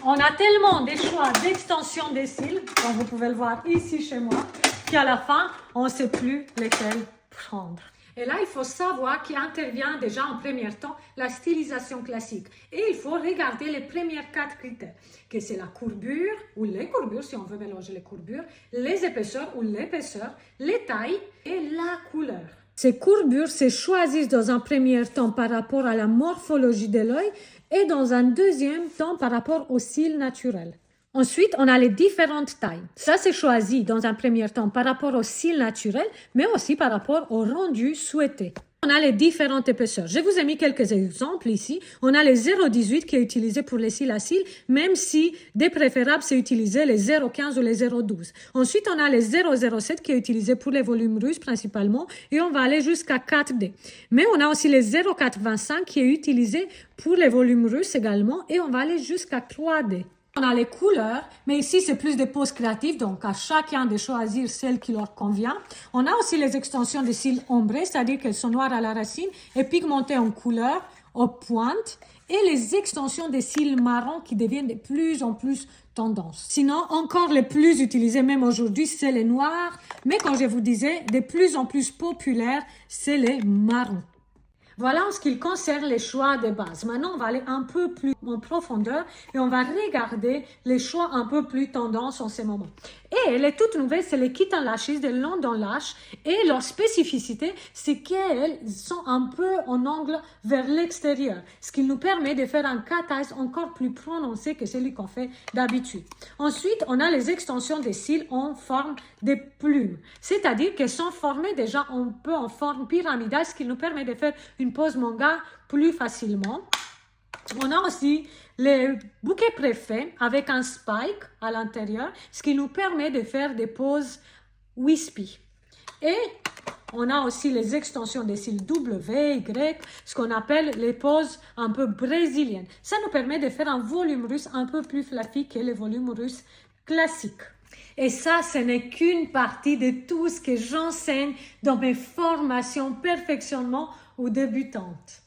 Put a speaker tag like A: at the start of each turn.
A: On a tellement des choix d'extension des cils, comme vous pouvez le voir ici chez moi, qu'à la fin, on ne sait plus lesquels prendre. Et là, il faut savoir qu'intervient déjà en premier temps la stylisation classique. Et il faut regarder les premiers 4 critères, que c'est la courbure, ou les courbures, si on veut mélanger les courbures, les épaisseurs ou l'épaisseur, les tailles et la couleur. Ces courbures se choisissent dans un premier temps par rapport à la morphologie de l'œil et dans un deuxième temps par rapport aux cils naturels. Ensuite, on a les différentes tailles. Ça, c'est choisi dans un premier temps par rapport aux cils naturels, mais aussi par rapport au rendu souhaité. On a les différentes épaisseurs. Je vous ai mis quelques exemples ici. On a les 0,18 qui est utilisé pour les cils à cils, même si des préférables, c'est utiliser les 0,15 ou les 0,12. Ensuite, on a les 0,07 qui est utilisé pour les volumes russes principalement, et on va aller jusqu'à 4D. Mais on a aussi les 0,425 qui est utilisé pour les volumes russes également, et on va aller jusqu'à 3D. On a les couleurs, mais ici c'est plus des poses créatives, donc à chacun de choisir celle qui leur convient. On a aussi les extensions de cils ombrés, c'est-à-dire qu'elles sont noires à la racine et pigmentées en couleur, aux pointes, et les extensions des cils marrons qui deviennent de plus en plus tendance. Sinon, encore les plus utilisés, même aujourd'hui, c'est les noirs, mais comme je vous disais, de plus en plus populaires, c'est les marrons. Voilà en ce qui concerne les choix de base. Maintenant, on va aller un peu plus en profondeur et on va regarder les choix un peu plus tendance en ce moment. Et les toutes nouvelles, c'est les Kit and Lashes de London Lash et leur spécificité, c'est qu'elles sont un peu en angle vers l'extérieur, ce qui nous permet de faire un cut-eyes encore plus prononcé que celui qu'on fait d'habitude. Ensuite, on a les extensions des cils en forme de plumes, c'est-à-dire qu'elles sont formées déjà un peu en forme pyramidale, ce qui nous permet de faire une pose manga plus facilement. On a aussi les bouquets préfaits avec un spike à l'intérieur, ce qui nous permet de faire des poses wispy. Et on a aussi les extensions des cils W, Y, ce qu'on appelle les poses un peu brésiliennes. Ça nous permet de faire un volume russe un peu plus fluffy que les volumes russes classiques. Et ça, ce n'est qu'une partie de tout ce que j'enseigne dans mes formations perfectionnement aux débutantes.